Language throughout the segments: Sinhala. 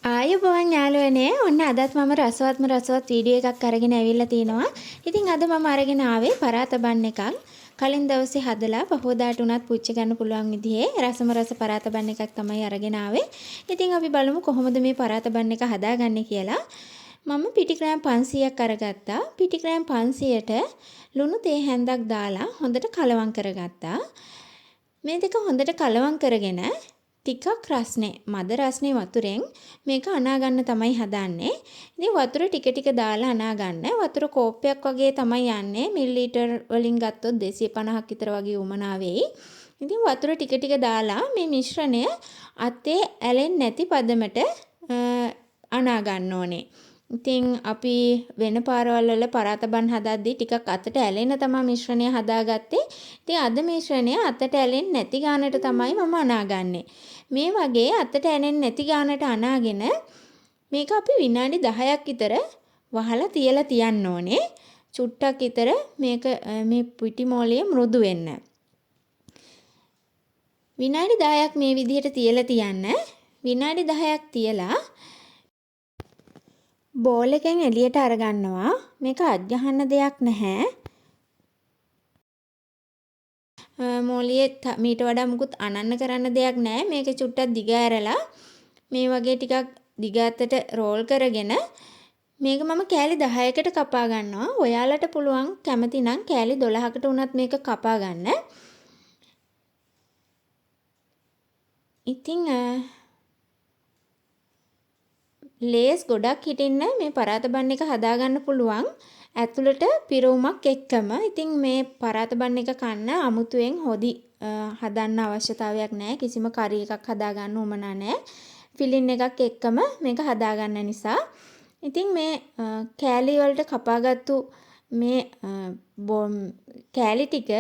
ආයුබෝවන් යාළුවනේ ඔන්න අදත් මම රසවත්ම වීඩියෝ එකක් අරගෙන ඇවිල්ලා තිනවා. ඉතින් අද මම අරගෙන ආවේ පරාත බන් එකක්. කලින් දවසේ හදලා පහෝදාට උනත් පුච්ච ගන්න පුළුවන් විදිහේ රස පරාත බන් එකක් තමයි අරගෙන ආවේ. ඉතින් අපි බලමු කොහොමද මේ පරාත බන් එක හදාගන්නේ කියලා. මම පිටි ග්‍රෑම් 500ක් අරගත්තා. පිටි ග්‍රෑම් 500ට ලුණු තේ හැන්දක් දාලා හොඳට කලවම් කරගත්තා. මේ දෙක හොඳට කලවම් කරගෙන ටිකක් රස්නේ මද රස්නේ වතුරෙන් මේක අනා ගන්න තමයි හදන්නේ. ඉතින් වතුර ටික දාලා අනා ගන්න. වතුර කෝප්පයක් වගේ තමයි යන්නේ. මිලිලීටර් වලින් ගත්තොත් 250ක් විතර වගේ උමනා වෙයි. ඉතින් වතුර ටික දාලා මේ මිශ්‍රණය අතේ ඇලෙන්නේ නැති පදමට අනා ගන්න ඕනේ. ඉතින් අපි වෙන පාරවල් වල පරාත බන් හදද්දී ටිකක් අතට ඇලෙන තමයි මිශ්‍රණය හදාගත්තේ. ඉතින් අද මිශ්‍රණය අතට ඇලෙන්නේ නැති ගානට තමයි මම අනාගන්නේ. මේ වගේ අතට ඇලෙන්නේ නැති ගානට අනාගෙන මේක අපි විනාඩි 10ක් විතර වහලා තියලා තියන්න ඕනේ. චුට්ටක් විතර මේක මේ පිටි මෝලිය මෘදු වෙන්න. විනාඩි 10ක් මේ විදිහට තියලා තියන්න. විනාඩි 10ක් තියලා බෝල් එකෙන් එළියට අරගන්නවා. මේක අත්ගහන්න දෙයක් නැහැ. මෝලියේ මීට වඩා මුකුත් අනන්න කරන්න දෙයක් නැහැ. මේක චුට්ටක් දිග ඇරලා මේ වගේ ටිකක් දිග අතට රෝල් කරගෙන මේක මම කෑලි 10කට කපා ගන්නවා. ඔයාලට පුළුවන් කැමති නම් කෑලි 12කට උනත් මේක කපා ගන්න. ඉතින් ලේස් ගොඩක් හිටින්න මේ පරාත බන් එක හදාගන්න පුළුවන් ඇතුළට පිරවුමක් එක්කම. ඉතින් මේ පරාත බන් එක කන්න අමුතුවෙන් හොදි හදන්න අවශ්‍යතාවයක් නැහැ. කිසිම කරි එකක් හදාගන්න උවමනා නැහැ. ෆිලින් එකක් එක්කම මේක හදාගන්න නිසා. ඉතින් මේ කෑලි වලට කපාගත්තු මේ කෑලි ටික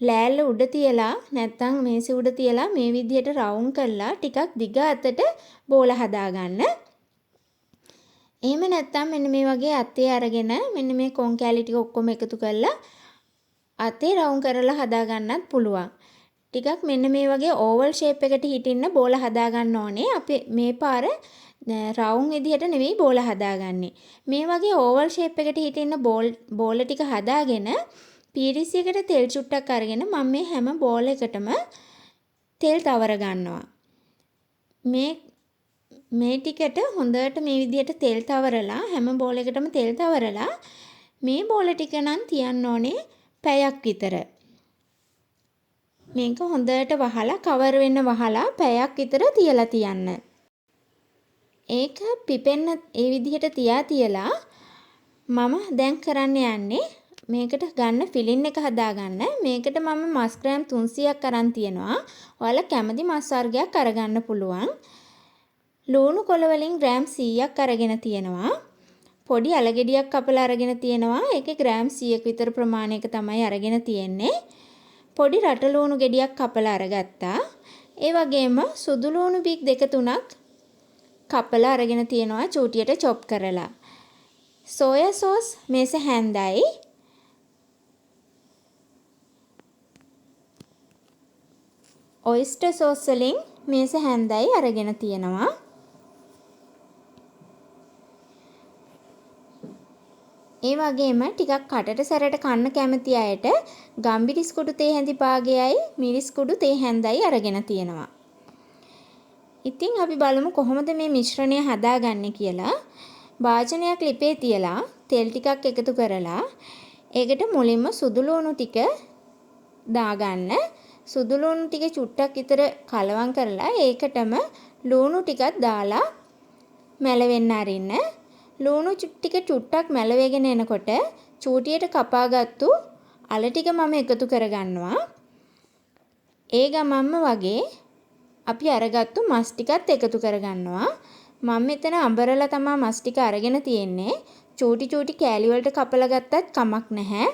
ලෑල්ල උඩ තියලා නැත්නම් මේසෙ උඩ තියලා මේ විදිහට රවුම් කරලා ටිකක් දිග අතට බෝල හදාගන්න. එහෙම නැත්නම් මෙන්න මේ වගේ අතේ අරගෙන මෙන්න මේ කොන් කෑලි ටික ඔක්කොම එකතු කරලා අතේ රවුම් කරලා හදා ගන්නත් පුළුවන්. ටිකක් මෙන්න මේ වගේ ඕවල් ෂේප් එකට හිටින්න බෝල හදා ගන්න ඕනේ. අපි මේ පාර රවුම් විදිහට නෙවෙයි බෝල හදාගන්නේ. මේ වගේ ඕවල් ෂේප් එකට හිටින්න බෝල ටික හදාගෙන පීරිසියකට තෙල් චුට්ටක් අරගෙන මම මේ හැම බෝල එකටම තෙල් තවර ගන්නවා. මේ ටිකට හොඳට මේ විදිහට තෙල් තවරලා හැම බෝල එකටම තෙල් තවරලා මේ බෝල ටික නම් තියන්න ඕනේ පැයක් විතර. මේක හොඳට වහලා කවර් වෙන්න වහලා පැයක් විතර තියලා තියන්න. ඒක පිපෙන්න ඒ විදිහට තියලා මම දැන් කරන්න යන්නේ මේකට ගන්න ෆිලින් එක හදාගන්න. මේකට මම මස් ග්‍රෑම් 300ක් අරන් තියනවා. ඔයාලා කැමති මස් වර්ගයක් අරගන්න පුළුවන්. ලුණු කොළ වලින් ග්‍රෑම් 100ක් අරගෙන තියෙනවා. පොඩි අලගෙඩියක් කපලා අරගෙන තියෙනවා. ඒකේ ග්‍රෑම් 100ක විතර ප්‍රමාණයක තමයි අරගෙන තියෙන්නේ. පොඩි රට ලුණු ගෙඩියක් කපලා අරගත්තා. ඒ වගේම සුදු ලුණු බික් 2-3ක් කපලා අරගෙන තියෙනවා චූටියට චොප් කරලා. සෝයා සෝස් මේස හැන්දයි. ඔයිස්ටර් සෝස් වලින් මේස හැන්දයි අරගෙන තියෙනවා. ඒ වගේම ටිකක් කටට සැරට කන්න කැමති අයට ගම්බිරිස් කුඩු තේ හැඳි පාගයයි මිරිස් කුඩු තේ හැඳයි අරගෙන තියෙනවා. ඉතින් අපි බලමු කොහොමද මේ මිශ්‍රණය හදාගන්නේ කියලා. භාජනයක් ලිපේ තියලා තෙල් ටිකක් එකතු කරලා ඒකට මුලින්ම සුදු ලුණු ටික දාගන්න. සුදු ලුණු ටික චුට්ටක් විතර කලවම් කරලා ඒකටම ලුණු ටිකක් දාලා මැලවෙන්න අරින්න. ලුණු ටික චුට්ටක් මැලවෙගෙන එනකොට චූටියට කපාගත්තු අල ටික මම එකතු කරගන්නවා. ඒ ගමම්ම වගේ අපි අරගත්තු මස් ටිකත් එකතු කරගන්නවා. මම මෙතන අඹරලා තමයි මස් ටික අරගෙන තියෙන්නේ. චූටි කෑලි වලට කපලා ගත්තත් කමක් නැහැ.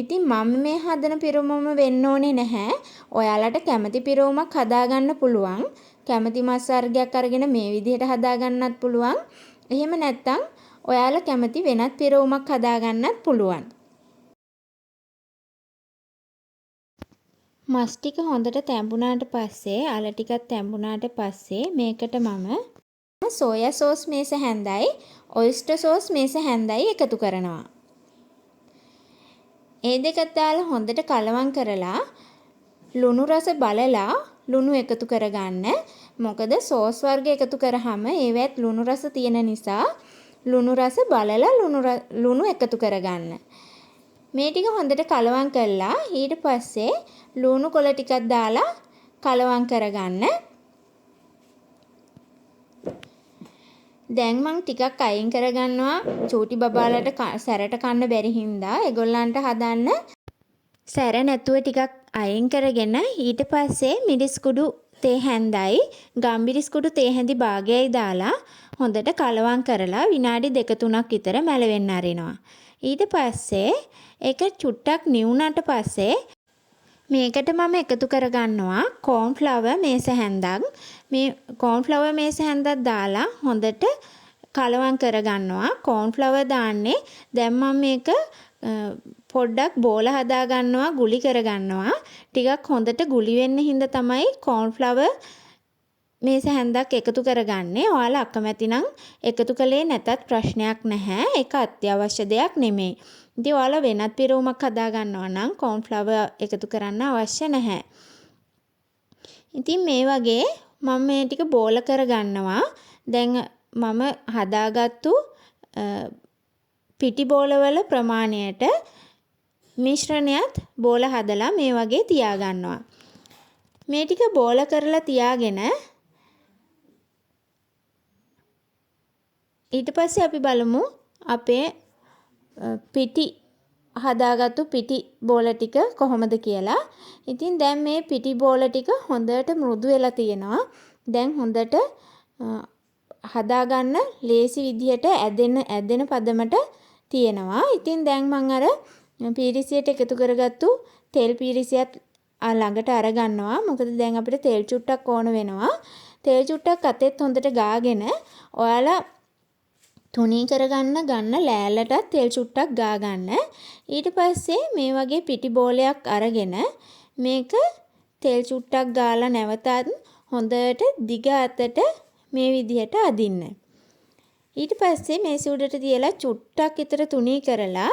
ඉතින් මම මේ හදන පිරවුමම වෙන්න ඕනේ නැහැ. ඔයාලට කැමති පිරවුමක් හදාගන්න පුළුවන්. කැමති මස් වර්ගයක් අරගෙන මේ විදිහට හදාගන්නත් පුළුවන්. එහෙම නැත්නම් ඔයාලා කැමති වෙනත් පිරවුමක් හදාගන්නත් පුළුවන්. මස් ටික හොඳට තැඹුණාට පස්සේ අල ටිකත් තැඹුණාට පස්සේ මේකට මම සෝයා සෝස් මේස හැන්දයි ඔයිස්ටර් සෝස් මේස හැන්දයි එකතු කරනවා. ඒ දෙකත් දාලා හොඳට කලවම් කරලා ලුණු රස බලලා ලුණු එකතු කරගන්න. මොකද සෝස් වර්ග එකතු කරාම ඒවත් ලුණු රස තියෙන නිසා ලුණු රස බලලා ලුණු එකතු කරගන්න. මේ ටික හොඳට කලවම් කරලා ඊට පස්සේ ලුණු කොළ ටිකක් දාලා කලවම් කරගන්න. දැන් මං ටිකක් අයින් කරගන්නවා චූටි බබාලට සැරට කන්න බැරි හින්දා ඒගොල්ලන්ට හදන්න සැර නැතුව ටිකක් අයින් කරගෙන ඊට පස්සේ මිරිස් කුඩු තේ හැන්දයි ගම්මිරිස් කුඩු තේ හැඳි භාගයයි දාලා හොඳට කලවම් කරලා විනාඩි 2-3ක් විතර මැලවෙන්න අරිනවා. ඊට පස්සේ ඒක චුට්ටක් නිවුනට පස්සේ මේකට මම එකතු කරගන්නවා කෝන්ෆ්ලවර් මේස හැන්දක්. මේ කෝන්ෆ්ලවර් මේස හැන්දක් දාලා හොඳට කලවම් කරගන්නවා. කෝන්ෆ්ලවර් දාන්නේ දැන් මම මේක පොඩ්ඩක් බෝල හදා ගන්නවා ගුලි කරගන්නවා. ටිකක් හොඳට ගුලි වෙන්න හින්දා තමයි කෝන්ෆ්ලවර් මේස හැන්දක් එකතු කරගන්නේ. ඔයාලා අකමැති නම් එකතු කළේ නැතත් ප්‍රශ්නයක් නැහැ. ඒක අත්‍යවශ්‍ය දෙයක් නෙමෙයි. ඉතින් ඔයාලා වෙනත් පිරවුමක් හදා ගන්නවා නම් කෝන්ෆ්ලවර් එකතු කරන්න අවශ්‍ය නැහැ. ඉතින් මේ වගේ මම මේ ටික බෝල කරගන්නවා. දැන් මම හදාගත්තු පිටි බෝලවල ප්‍රමාණයට මිශ්‍රණයත් බෝල හදලා මේ වගේ තියාගන්නවා. මේ ටික බෝල කරලා තියාගෙන ඊට පස්සේ අපි බලමු අපේ පිටි හදාගත්තු පිටි බෝල ටික කොහොමද කියලා. ඉතින් දැන් මේ පිටි බෝල ටික හොඳට මෘදු වෙලා තියෙනවා. දැන් හොඳට හදාගන්න ලේසි විදිහට ඇදෙන පදමට තියෙනවා. ඉතින් දැන් මම අර පීරිසියට එකතු කරගත්තු තෙල් පීරිසියත් ළඟට අරගන්නවා. මොකද දැන් අපිට තෙල් චුට්ටක් ඕන වෙනවා. තෙල් චුට්ටක් අතෙත් හොඳට ගාගෙන ඔයාලා තුනී ගන්න ලෑල්ලටත් තෙල් චුට්ටක් ගා ගන්න. ඊට පස්සේ මේ වගේ පිටි බෝලයක් අරගෙන මේක තෙල් චුට්ටක් ගාලා නැවතත් හොඳට දිග අතට මේ විදිහට අදින්න. ඊට පස්සේ මේස උඩට තියලා චුට්ටක් විතර තුනී කරලා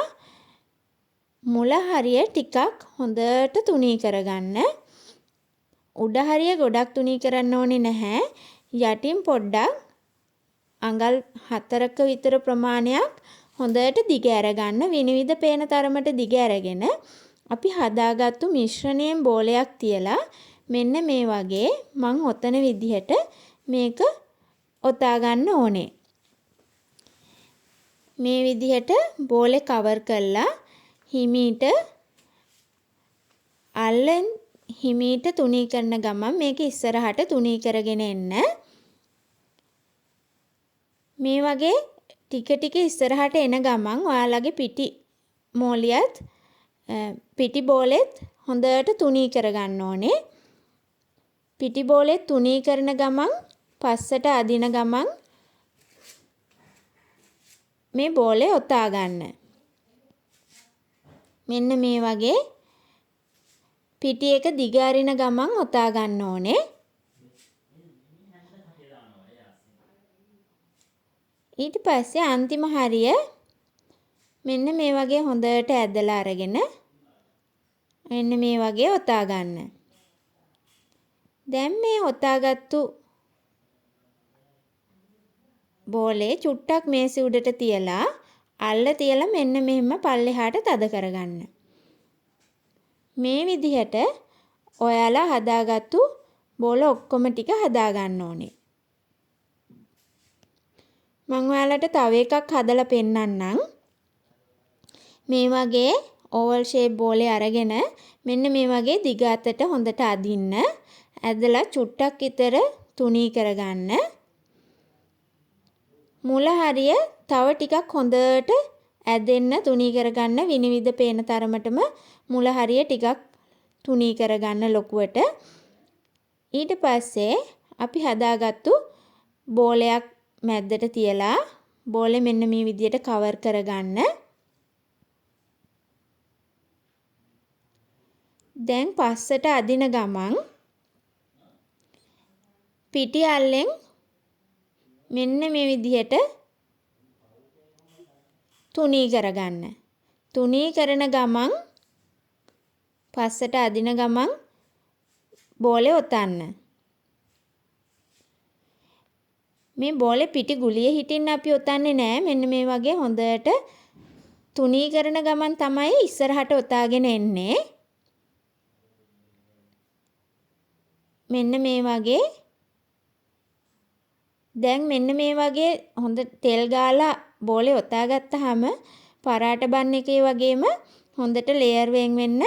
මුල හරිය ටිකක් හොඳට තුනී කරගන්න. උඩ හරිය ගොඩක් තුනී කරන්න ඕනේ නැහැ. යටින් පොඩ්ඩක් අඟල් 4ක විතර ප්‍රමාණයක් හොඳට දිග අරගන්න. විනිවිද පේන තරමට දිග අරගෙන අපි හදාගත්තු මිශ්‍රණයෙන් බෝලයක් තියලා මෙන්න මේ වගේ මං ඔතන විදිහට මේක ඔතා ගන්න ඕනේ. මේ විදිහට බෝලේ කවර් කරලා හිමීට අල්ලෙන් හිමීට තුනී කරන ගමන් මේක ඉස්සරහට තුනී කරගෙන එන්න. මේ වගේ ටික ටික ඉස්සරහට එන ගමන් ඔයාලගේ පිටි මෝලියත් පිටි බෝලෙත් හොඳට තුනී කරගන්න ඕනේ. පිටි බෝලෙත් තුනී කරන ගමන් පස්සට අදින ගමන් මේ බෝලේ ඔතා ගන්න. මෙන්න මේ වගේ පිටි එක දිග අරින ගමන් ඔතා ගන්න ඕනේ. ඊට පස්සේ අන්තිම හරිය මෙන්න මේ වගේ හොඳට ඇදලා අරගෙන මෙන්න මේ වගේ ඔතා ගන්න. දැන් මේ ඔතාගත්තු බෝලේ චුට්ටක් මේසෙ උඩට තියලා අල්ල තියලා මෙන්න මෙහෙම පල්ලෙහාට තද කරගන්න. මේ විදිහට ඔයාලා හදාගත්තු බෝල ඔක්කොම ටික හදා ගන්න ඕනේ. මම ඔයාලට තව එකක් හදලා පෙන්නන්නම්. මේ වගේ ඕවල් ෂේප් බෝලේ අරගෙන මෙන්න මේ වගේ දිග අතට හොඳට අදින්න. ඇදලා චුට්ටක් විතර තුනී කරගන්න. මුල හරිය තව ටිකක් හොඳට ඇදෙන්න තුනී කරගන්න. විනිවිද පේන තරමටම මුල හරිය ටිකක් තුනී කරගන්න ලොකුවට. ඊට පස්සේ අපි හදාගත්තු බෝලයක් මැද්දට තියලා බෝලේ මෙන්න මේ විදියට කවර් කරගන්න. දැන් පස්සට අදින ගමන් පිටි අල්ලෙන් මෙන්න මේ විදිහට තුනී කරගන්න. තුනී කරන ගමන් පස්සට අදින ගමන් බෝලේ ඔතන්න. මේ බෝලේ පිටි ගුලිය හිටින්න අපි ඔතන්නේ නැහැ. මෙන්න මේ වගේ හොඳට තුනී කරන ගමන් තමයි ඉස්සරහට ඔතාගෙන එන්නේ. මෙන්න මේ වගේ. දැන් මෙන්න මේ වගේ හොඳ තෙල් ගාලා බෝලේ ඔතා ගත්තාම පරාට බන් එකේ වගේම හොඳට ලේයර් වෙන්න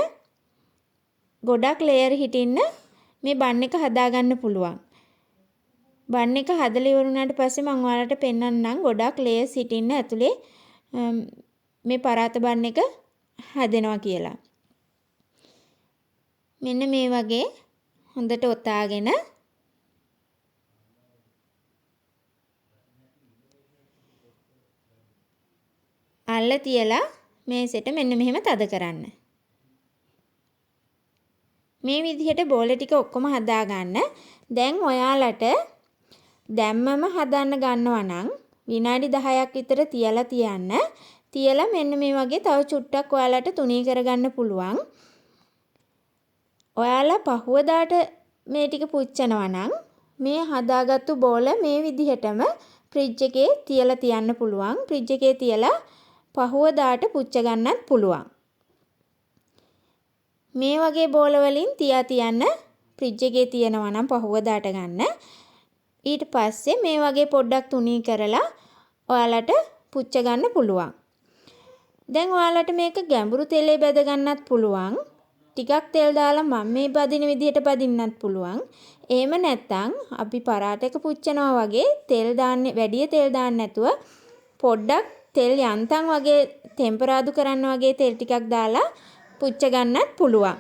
ගොඩක් ලේයර් හිටින්න මේ බන් එක හදාගන්න පුළුවන්. බන් එක හදලා ඉවරුනාට පස්සේ මම ඔයාලට පෙන්නන්නම් ගොඩක් ලේයර්ස් හිටින්න ඇතුලේ මේ පරාත බන් එක හදනවා කියලා. මෙන්න මේ වගේ හොඳට ඔතාගෙන අල්ල තියලා මේසෙට මෙන්න මෙහෙම තද කරන්න. මේ විදිහට බෝල ටික ඔක්කොම හදා ගන්න. දැන් ඔයාලට දැම්මම හදන්න ගන්නවා නම් විනාඩි 10ක් විතර තියලා තියන්න. තියලා මෙන්න මේ වගේ තව චුට්ටක් ඔයාලට තුනී කරගන්න පුළුවන්. ඔයාලා පහුවදාට මේ ටික පුච්චනවා නම් මේ හදාගත්තු බෝල මේ විදිහටම ෆ්‍රිජ් එකේ තියලා තියන්න පුළුවන්. ෆ්‍රිජ් එකේ තියලා පහුවදාට පුච්ච ගන්නත් පුළුවන්. මේ වගේ බෝල වලින් තියන්න ෆ්‍රිජ් එකේ තියනවා නම් පහුවදාට ගන්න. ඊට පස්සේ මේ වගේ පොඩ්ඩක් තුනී කරලා ඔයාලට පුච්ච ගන්න පුළුවන්. දැන් ඔයාලට මේක ගැඹුරු තෙලේ බැද ගන්නත් පුළුවන්. ටිකක් තෙල් දාලා මම මේ බදින විදිහට බදින්නත් පුළුවන්. එහෙම නැත්නම් අපි පරාටයක පුච්චනවා වගේ තෙල් දාන්නේ වැඩි තෙල් දාන්න නැතුව පොඩ්ඩක් තෙල් යන්තම් වගේ ටෙම්පරාදු කරන්න වගේ තෙල් ටිකක් දාලා පුච්ච ගන්නත් පුළුවන්.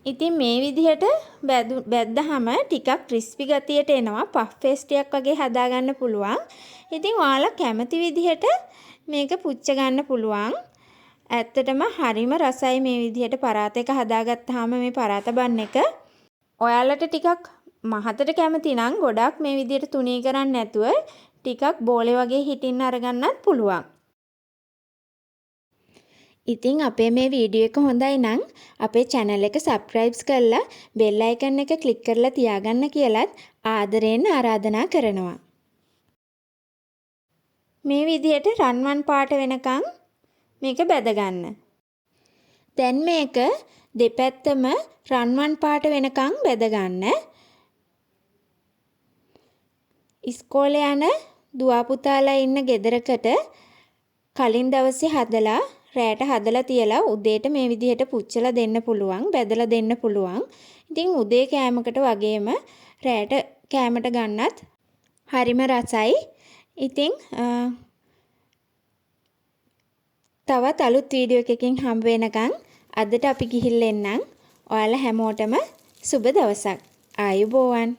ඉතින් මේ විදිහට බැද්දාම ටිකක් ක්‍රිස්පි ගතියට එනවා. පෆ් පේස්ට්‍රියක් වගේ හදා ගන්න පුළුවන්. ඉතින් ඔයාලා කැමති විදිහට මේක පුච්ච ගන්න පුළුවන්. ඇත්තටම හරිම රසයි මේ විදිහට පරාත එක හදාගත්තාම මේ පරාත බන් එක. ඔයාලට ටිකක් මහතට කැමති නම් ගොඩක් මේ විදිහට තුනී කරන්නේ නැතුව ටිකක් බෝලේ වගේ හිටින්න අරගන්නත් පුළුවන්. ඉතින් අපේ මේ වීඩියෝ එක හොඳයි නම් අපේ channel එක subscribe කරලා bell icon එක click කරලා තියාගන්න කියලත් ආදරයෙන් ආරාධනා කරනවා. මේ විදිහට රන්වන් පාට වෙනකන් මේක බැද ගන්න. දැන් මේක දෙපැත්තම රන්වන් පාට වෙනකන් බැද ගන්න. ඉස්කෝලේ යන දුව පුතාලා ඉන්න ගෙදරකට කලින් දවසේ හදලා රෑට හදලා තියලා උදේට මේ විදිහට පුච්චලා දෙන්න පුළුවන්, බැදලා දෙන්න පුළුවන්. ඉතින් උදේ කෑමකට වගේම රෑට කෑමට ගන්නත් හරිම රසයි. ඉතින් තවත් අලුත් වීඩියෝ එකකින් හම්බ වෙනකන් අදට අපි ගිහිල්ලා එන්නම්. ඔයාලා හැමෝටම සුබ දවසක්. ආයුබෝවන්.